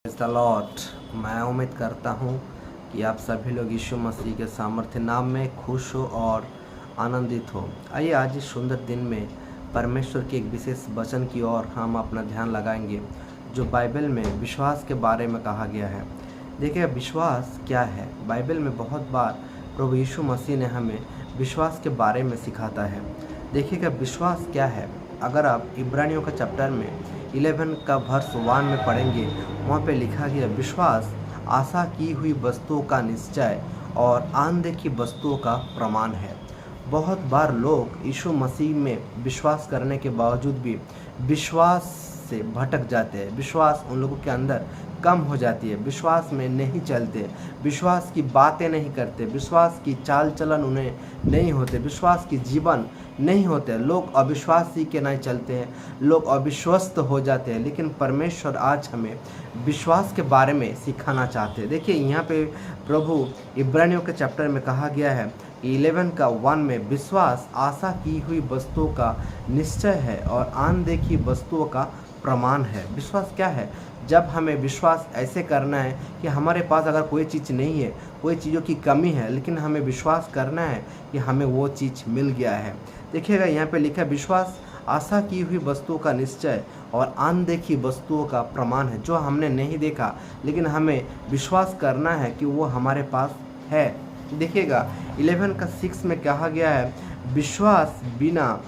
Praise the Lord. मैं उम्मीद करता हूँ कि आप सभी लोग यीशु मसीह के सामर्थ्य नाम में खुश हो और आनंदित हो। आइए आज इस सुंदर दिन में परमेश्वर के एक विशेष वचन की ओर हम अपना ध्यान लगाएंगे, जो बाइबल में विश्वास के बारे में कहा गया है। देखिए, विश्वास क्या है। बाइबल में बहुत बार प्रभु यीशु मसीह ने हमें विश्वास के बारे में सिखाता है। देखिएगा, विश्वास क्या है। अगर आप इब्रानियों का चैप्टर में 11 का वर्स 1 में पढ़ेंगे, वहाँ पे लिखा गया, विश्वास आशा की हुई वस्तुओं का निश्चय और अनदेखी वस्तुओं का प्रमाण है। बहुत बार लोग यीशु मसीह में विश्वास करने के बावजूद भी विश्वास से भटक जाते हैं। विश्वास उन लोगों के अंदर कम हो जाती है। विश्वास में नहीं चलते, विश्वास की बातें नहीं करते, विश्वास की चाल चलन उन्हें नहीं होते, विश्वास की जीवन नहीं होते। लोग अविश्वासी के नहीं चलते हैं, लोग अविश्वस्त हो जाते हैं। लेकिन परमेश्वर आज हमें विश्वास के बारे में सिखाना चाहते हैं। देखिए, यहाँ पे प्रभु इब्रानियों के चैप्टर में कहा गया है 11 का 1 में, विश्वास आशा की हुई वस्तुओं का निश्चय है और अनदेखी वस्तुओं का प्रमाण है। विश्वास क्या है? जब हमें विश्वास ऐसे करना है कि हमारे पास अगर कोई चीज़ नहीं है, कोई चीज़ों की कमी है, लेकिन हमें विश्वास करना है कि हमें वो चीज़ मिल गया है। देखिएगा, यहाँ पे लिखा है, विश्वास आशा की हुई वस्तुओं का निश्चय और अनदेखी वस्तुओं का प्रमाण है। जो हमने नहीं देखा, लेकिन हमें विश्वास करना है कि वो हमारे पास है। देखिएगा, 11 का 6 में कहा गया है, विश्वास बिना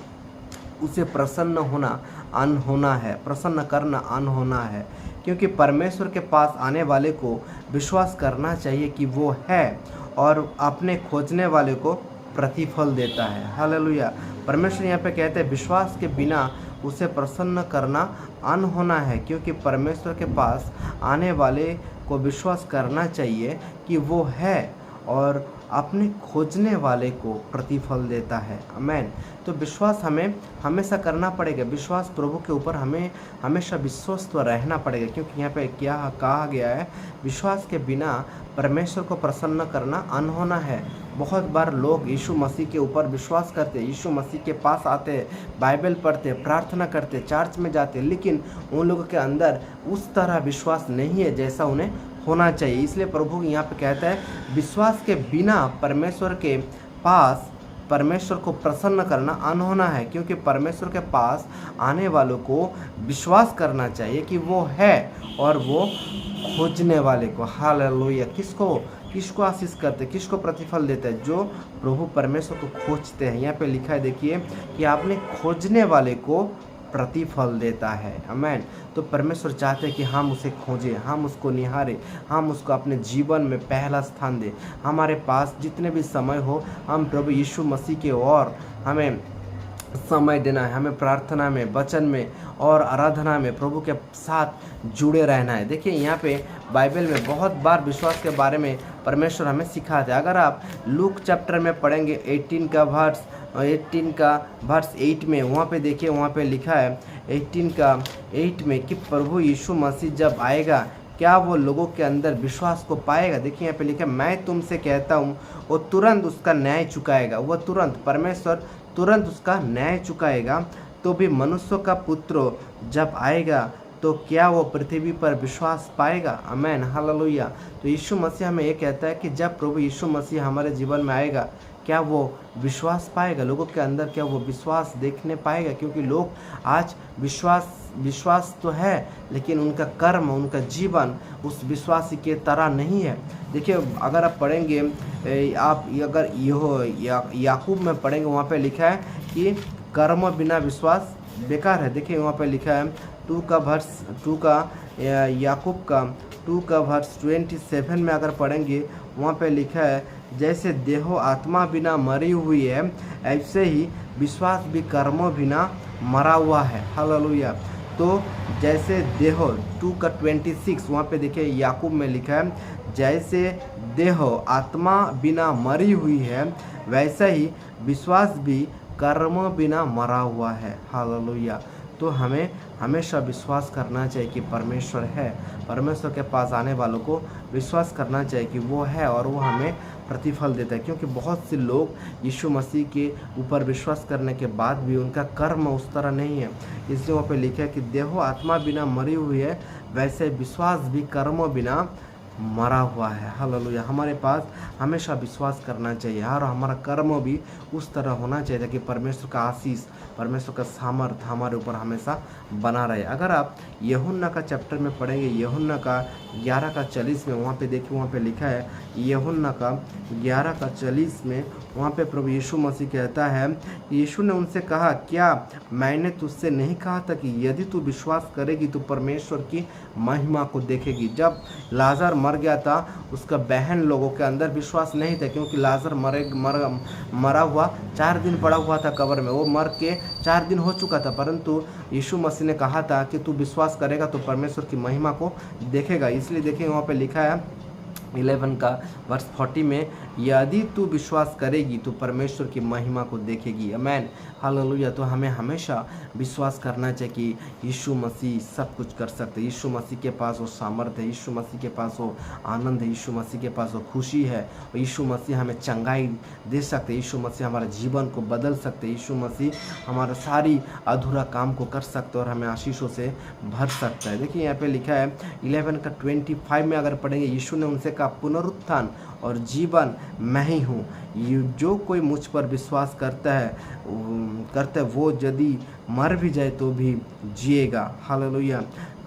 उसे प्रसन्न होना अनहोना है, प्रसन्न करना अनहोना है, क्योंकि परमेश्वर के पास आने वाले को विश्वास करना चाहिए कि वो है और अपने खोजने वाले को प्रतिफल देता है। हालेलुया। परमेश्वर यहाँ पे कहते हैं, विश्वास के बिना उसे प्रसन्न करना अनहोना है, क्योंकि परमेश्वर के पास आने वाले को विश्वास करना चाहिए कि वो है और अपने खोजने वाले को प्रतिफल देता है। आमीन। तो विश्वास हमें हमेशा करना पड़ेगा। विश्वास प्रभु के ऊपर हमें हमेशा विश्वस्त रहना पड़ेगा, क्योंकि यहाँ पे क्या कहा गया है, विश्वास के बिना परमेश्वर को प्रसन्न करना अनहोना है। बहुत बार लोग यीशु मसीह के ऊपर विश्वास करते, यीशु मसीह के पास आते, बाइबल पढ़ते, प्रार्थना करते, चर्च में जाते, लेकिन उन लोगों के अंदर उस तरह विश्वास नहीं है जैसा उन्हें होना चाहिए। इसलिए प्रभु यहाँ पे कहता है, विश्वास के बिना परमेश्वर के पास परमेश्वर को प्रसन्न करना अनहोना है, क्योंकि परमेश्वर के पास आने वालों को विश्वास करना चाहिए कि वो है और वो खोजने वाले को। हालेलुया। किसको आशीष करते, किसको प्रतिफल देते हैं? जो प्रभु परमेश्वर को खोजते हैं। यहाँ पे लिखा है, देखिए, कि आपने खोजने वाले को प्रतिफल देता है। आमीन। तो परमेश्वर चाहते हैं कि हम उसे खोजें, हम उसको निहारें, हम उसको अपने जीवन में पहला स्थान दें। हमारे पास जितने भी समय हो, हम प्रभु यीशु मसीह के ओर हमें समय देना है। हमें प्रार्थना में, वचन में और आराधना में प्रभु के साथ जुड़े रहना है। देखिए, यहाँ पे बाइबल में बहुत बार विश्वास के बारे में परमेश्वर हमें सिखाते हैं। अगर आप लूक चैप्टर में पढ़ेंगे 18 का वर्स 8 में, वहाँ पे देखिए, वहाँ पे लिखा है 18 का 8 में कि प्रभु यीशु मसीह जब आएगा, क्या वो लोगों के अंदर विश्वास को पाएगा? देखिए, यहाँ पे लिखा है, मैं तुमसे कहता हूँ, वो तुरंत उसका न्याय चुकाएगा। वो तुरंत, परमेश्वर तुरंत उसका न्याय चुकाएगा। तो भी मनुष्य का पुत्र जब आएगा, तो क्या वो पृथ्वी पर विश्वास पाएगा? आमीन। हालेलुया। तो यीशु मसीह हमें ये कहता है कि जब प्रभु यीशु मसीह हमारे जीवन में आएगा, क्या वो विश्वास पाएगा? लोगों के अंदर क्या वो विश्वास देखने पाएगा? क्योंकि लोग आज विश्वास तो है, लेकिन उनका कर्म, उनका जीवन उस विश्वासी के तरह नहीं है। देखिए, अगर आप पढ़ेंगे, आप अगर याकूब में पढ़ेंगे, वहाँ पे लिखा है कि कर्म बिना विश्वास बेकार है। देखिए, वहाँ पे लिखा है याकूब का 2 का वर्स 27 में अगर पढ़ेंगे, वहाँ पे लिखा है, जैसे देहो आत्मा बिना मरी हुई है, ऐसे ही विश्वास भी कर्मों बिना मरा हुआ है। हालेलुया। तो जैसे देहो 2 का 26, वहाँ पे देखिए याकूब में लिखा है, जैसे देहो आत्मा बिना मरी हुई है, वैसा ही विश्वास भी कर्मों बिना मरा हुआ है। हालेलुया। तो हमें हमेशा विश्वास करना चाहिए कि परमेश्वर है। परमेश्वर के पास आने वालों को विश्वास करना चाहिए कि वो है और वो हमें प्रतिफल देता है, क्योंकि बहुत से लोग यीशु मसीह के ऊपर विश्वास करने के बाद भी उनका कर्म उस तरह नहीं है। इसलिए वहाँ पे लिखा है कि देहो आत्मा बिना मरी हुई है, वैसे विश्वास भी कर्मों बिना मरा हुआ है। हालेलुया। हमारे पास हमेशा विश्वास करना चाहिए और हमारा कर्म भी उस तरह होना चाहिए कि परमेश्वर का आशीष, परमेश्वर का सामर्थ हमारे ऊपर हमेशा बना रहे। अगर आप यूहन्ना का चैप्टर में पढ़ेंगे, यूहन्ना का 11 का 40 में, वहाँ पे देखिए, वहाँ पे लिखा है यूहन्ना का 11 का 40 में, वहाँ पे प्रभु यीशु मसीह कहता है, यीशु ने उनसे कहा, क्या मैंने तुझसे नहीं कहा था कि यदि तू विश्वास करेगी तो परमेश्वर की महिमा को देखेगी। जब लाजर मर गया था, उसका बहन लोगों के अंदर विश्वास नहीं था, क्योंकि लाजर मरा हुआ 4 दिन पड़ा हुआ था कब्र में, वो मर के 4 दिन हो चुका था। परंतु यीशु मसीह ने कहा था कि तू विश्वास करेगा तो परमेश्वर की महिमा को देखेगा। इसलिए देखिए वहाँ पे लिखा है 11 का वर्ष 40 में, यदि तू विश्वास करेगी तो परमेश्वर की महिमा को देखेगी। आमीन, हालेलुया। तो हमें हमेशा विश्वास करना चाहिए कि यीशु मसीह सब कुछ कर सकते हैं। यीशु मसीह के पास वो सामर्थ्य है, यीशु मसीह के पास वो आनंद है, यीशु मसीह के पास वो खुशी है, और यीशु मसीह हमें चंगाई दे सकते, यीशु मसीह हमारे जीवन को बदल सकते, यीशु मसीह हमारा सारी अधूरा काम को कर सकते और हमें आशीषों से भर सकता है। देखिए यहाँ पे लिखा है 11 का 25 में अगर पढ़ेंगे, यीशु ने उनसे कहा, पुनरुत्थान और जीवन मैं ही हूँ, जो कोई मुझ पर विश्वास करता है वो यदि मर भी जाए तो भी जिएगा। हालेलुया।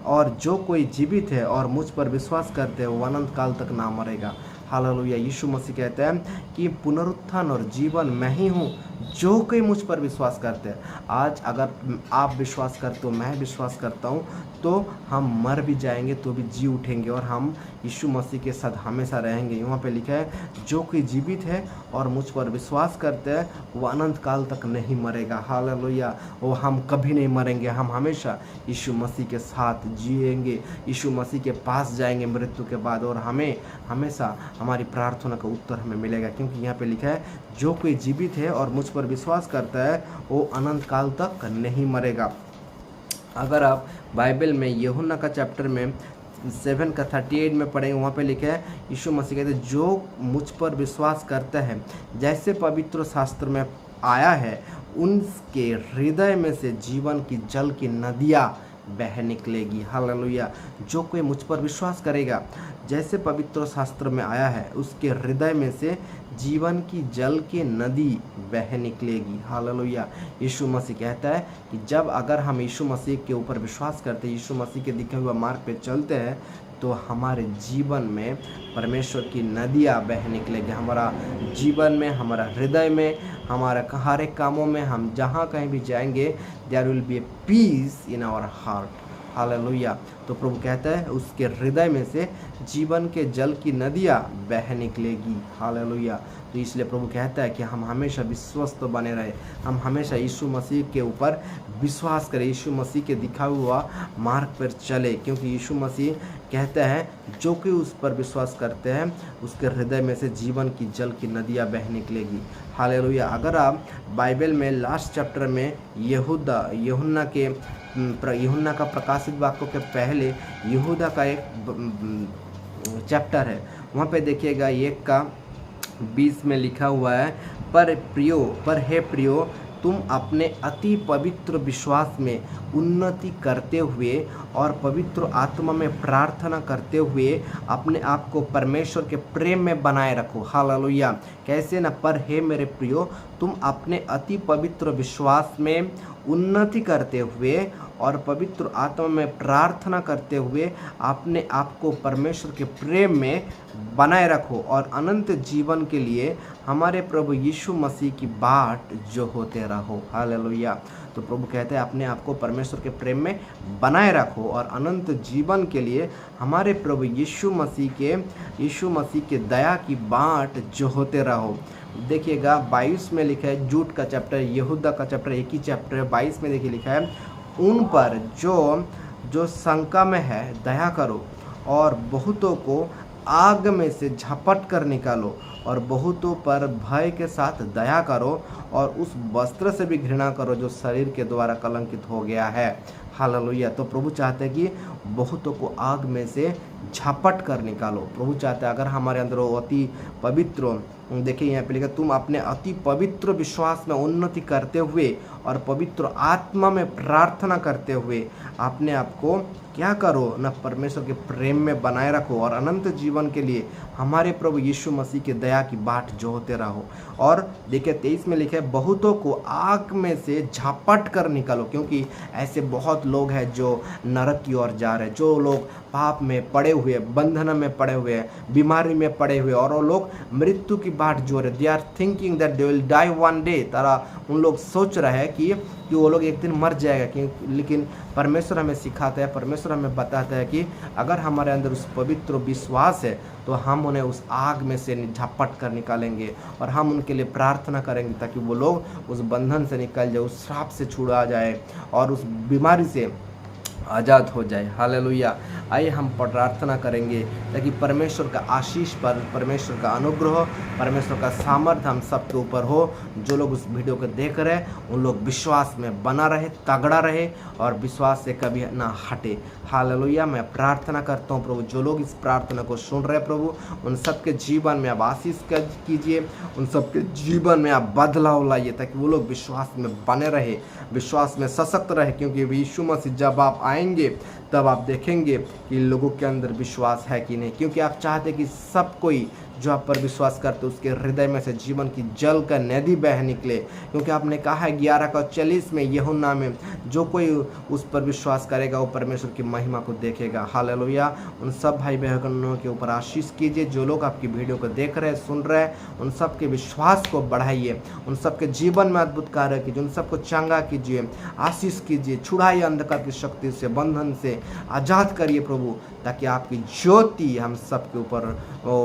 और जो कोई जीवित है और मुझ पर विश्वास करते हैं वो अनंत काल तक ना मरेगा। हालेलुया। यीशु मसीह कहते हैं कि पुनरुत्थान और जीवन मैं ही हूँ, जो कोई मुझ पर विश्वास करते हैं। आज अगर आप विश्वास करते हो, मैं विश्वास करता हूँ, तो हम मर भी जाएंगे तो भी जी उठेंगे और हम यीशु मसीह के साथ हमेशा रहेंगे। वहाँ पे लिखा है, जो कोई जीवित है और मुझ पर विश्वास करते हैं वो अनंत काल तक नहीं मरेगा। हालेलुया। वो हम कभी नहीं मरेंगे, हम हमेशा यीशु मसीह के साथ जिएंगे, यीशु मसीह के पास जाएंगे मृत्यु के बाद, और हमें हमेशा हमारी प्रार्थना का उत्तर हमें मिलेगा, क्योंकि यहाँ पे लिखा है, जो कोई जीवित है और मुझ पर विश्वास करता है वो अनंत काल तक नहीं मरेगा। अगर आप बाइबल में यूहन्ना का चैप्टर में 7 का 38 में पढ़ेंगे, वहाँ पे लिखा है, यीशु मसीह कहते हैं, जो मुझ पर विश्वास करता है, जैसे पवित्र शास्त्र में आया है, उनके हृदय में से जीवन की जल की नदियाँ बह निकलेगी। हालेलुया। जो कोई मुझ पर विश्वास करेगा, जैसे पवित्र शास्त्र में आया है, उसके हृदय में से जीवन की जल की नदी बह निकलेगी। हालेलुया। यीशु मसीह कहता है कि जब अगर हम यीशु मसीह के ऊपर विश्वास करते हैं, यीशु मसीह के दिखे हुए मार्ग पे चलते हैं, तो हमारे जीवन में परमेश्वर की नदियाँ बह निकलेगी। हमारा जीवन में, हमारा हृदय में, हमारा हर एक कामों में, हम जहाँ कहीं भी जाएंगे, there will be a peace in our heart. Hallelujah. तो प्रभु कहता है, उसके हृदय में से जीवन के जल की नदियाँ बह निकलेगी। हालेलुया। तो इसलिए प्रभु कहता है कि हम हमेशा विश्वस्त बने रहे, हम हमेशा यीशु मसीह के ऊपर विश्वास करें, यीशु मसीह के दिखा हुआ मार्ग पर चले, क्योंकि यीशु मसीह कहता है, जो कोई उस पर विश्वास करते हैं उसके हृदय में से जीवन की जल की नदियाँ बह निकलेगी। हालेलुया। अगर आप बाइबल में लास्ट चैप्टर में यूहन्ना का प्रकाशित वाक्यों के पहले यहूदा का एक चैप्टर है, वहाँ पे देखिएगा 1 का 20 में लिखा हुआ है, पर हे प्रियो, तुम अपने अति पवित्र विश्वास में उन्नति करते हुए और पवित्र आत्मा में प्रार्थना करते हुए अपने आप को परमेश्वर के प्रेम में बनाए रखो। हालेलुया। कैसे ना, पर हे मेरे प्रियो, तुम अपने अति पवित्र विश्वास में उन्नति करते हुए और पवित्र आत्मा में प्रार्थना करते हुए अपने आप को परमेश्वर के प्रेम में बनाए रखो और अनंत जीवन के लिए हमारे प्रभु यीशु मसीह की बाट जो होते रहो। हालेलुया। तो प्रभु कहते हैं, अपने आप को परमेश्वर के प्रेम में बनाए रखो और अनंत जीवन के लिए हमारे प्रभु यीशु मसीह के दया की बाट जो होते रहो। देखिएगा 22 में लिखा है, जूट का चैप्टर, यहूदा का चैप्टर, एक ही चैप्टर है, 22 में देखिए लिखा है, उन पर जो शंका में है दया करो और बहुतों को आग में से झपट कर निकालो और बहुतों पर भय के साथ दया करो और उस वस्त्र से भी घृणा करो जो शरीर के द्वारा कलंकित हो गया है। हालेलुया। तो प्रभु चाहते हैं कि बहुतों को आग में से झपट कर निकालो। प्रभु चाहते हैं अगर हमारे अंदर वो अति पवित्र देखिए यहाँ पे लिखा, तुम अपने अति पवित्र विश्वास में उन्नति करते हुए और पवित्र आत्मा में प्रार्थना करते हुए अपने आप को क्या करो ना, परमेश्वर के प्रेम में बनाए रखो और अनंत जीवन के लिए हमारे प्रभु यीशु मसीह की दया की बाट जोहते रहो। और देखिए 23 में लिखे, बहुतों को आग में से झपट कर निकालो, क्योंकि ऐसे बहुत लोग हैं जो नरक की ओर जा रहे हैं, जो लोग पाप में पड़े हुए, बंधन में पड़े हुए, बीमारी में पड़े हुए, और वो लोग मृत्यु की बाट जो रहे, they are thinking that they will die one day. तारा उन लोग सोच रहे हैं कि वो लोग एक दिन मर जाएगा, लेकिन परमेश्वर हमें सिखाता है, परमेश्वर हमें बताता है कि अगर हमारे अंदर उस पवित्र विश्वास है तो हम उन्हें उस आग में से झपट कर निकालेंगे और हम उनके लिए प्रार्थना करेंगे ताकि वो लोग उस बंधन से निकल जाए, उस श्राप से छुड़ा जाए और उस बीमारी से आज़ाद हो जाए। हालेलुया। आइए हम प्रार्थना करेंगे ताकि परमेश्वर का आशीष पर, परमेश्वर का अनुग्रह, परमेश्वर का सामर्थ्य हम सबके ऊपर हो। जो लोग उस वीडियो को देख रहे हैं उन लोग विश्वास में बना रहे, तगड़ा रहे और विश्वास से कभी ना हटे। हालेलुया। मैं प्रार्थना करता हूँ प्रभु, जो लोग इस प्रार्थना को सुन रहे हैं प्रभु, उन सबके जीवन में आप आशीष कीजिए, उन सबके जीवन में आप बदलाव लाइए ताकि वो लोग विश्वास में बने रहे, विश्वास में सशक्त रहे, क्योंकि यीशु मसीह जब आप आएंगे तब आप देखेंगे कि लोगों के अंदर विश्वास है कि नहीं, क्योंकि आप चाहते कि सब कोई जो आप पर विश्वास करते उसके हृदय में से जीवन की जल का नदी बह निकले। क्योंकि आपने कहा है 11:40 में, यूहन्ना में, जो कोई उस पर विश्वास करेगा वो परमेश्वर की महिमा को देखेगा। हालेलुया। उन सब भाई बहनों के ऊपर आशीष कीजिए, जो लोग आपकी वीडियो को देख रहे हैं, सुन रहे हैं, उन सब के विश्वास को बढ़ाइए, उन सबके जीवन में अद्भुत कार्य कीजिए, उन सबको चंगा कीजिए, आशीष कीजिए, छुड़ाइए अंधकार की शक्ति से, बंधन से आज़ाद करिए प्रभु, ताकि आपकी ज्योति हम सबके ऊपर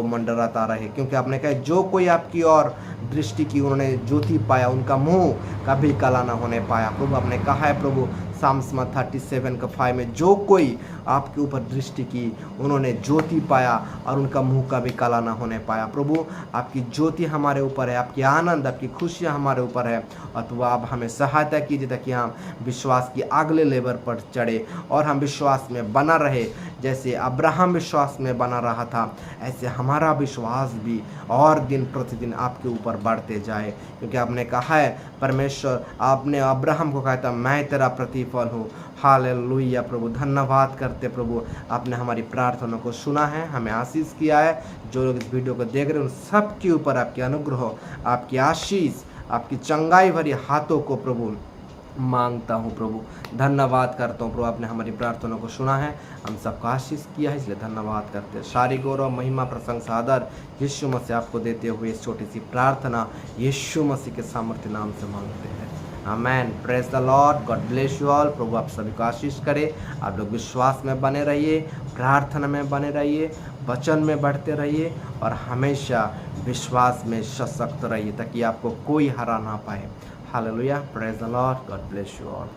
मंडराता रहे। क्योंकि आपने कहा जो कोई आपकी ओर दृष्टि की उन्होंने ज्योति पाया, उनका मुंह कभी काला ना होने पाया। प्रभु आपने कहा है प्रभु साम्स 37:5 में, जो कोई आपके ऊपर दृष्टि की उन्होंने ज्योति पाया और उनका मुंह कभी काला ना होने पाया। प्रभु आपकी ज्योति हमारे ऊपर है, आपकी आनंद, आपकी खुशियाँ हमारे ऊपर है, और तो आप हमें सहायता कीजिए ताकि हम विश्वास की अगले लेवल पर चढ़े और हम विश्वास में बना रहे। जैसे अब्राहम विश्वास में बना रहा था, ऐसे हमारा विश्वास भी और दिन प्रतिदिन आपके ऊपर बढ़ते जाए। क्योंकि आपने कहा है परमेश्वर, आपने अब्राहम को कहा था मैं तेरा प्रतिफल हूँ। हालेलुया प्रभु, धन्यवाद करते प्रभु, आपने हमारी प्रार्थना को सुना है, हमें आशीष किया है। जो लोग इस वीडियो को देख रहे हैं उन सब के ऊपर आपके अनुग्रह, आपकी आशीष, आपकी चंगाई भरी हाथों को प्रभु मांगता हूँ प्रभु। धन्यवाद करता हूँ प्रभु, आपने हमारी प्रार्थना को सुना है, हम सबको आशीष किया है, इसलिए धन्यवाद करते हैं। सारी गौरव, महिमा, प्रशंसा, आदर यीशु मसीह आपको देते हुए इस छोटी सी प्रार्थना यीशु मसीह के सामर्थ्य नाम से मांगते हैं। Amen. Praise the lord, god bless you all. प्रभु आप सभी को आशीष करे। आप लोग विश्वास में बने रहिए, प्रार्थना में बने रहिए, वचन में बढ़ते रहिए और हमेशा विश्वास में सशक्त रहिए ताकि आपको कोई हरा ना पाए। Hallelujah. Praise the lord, god bless you all.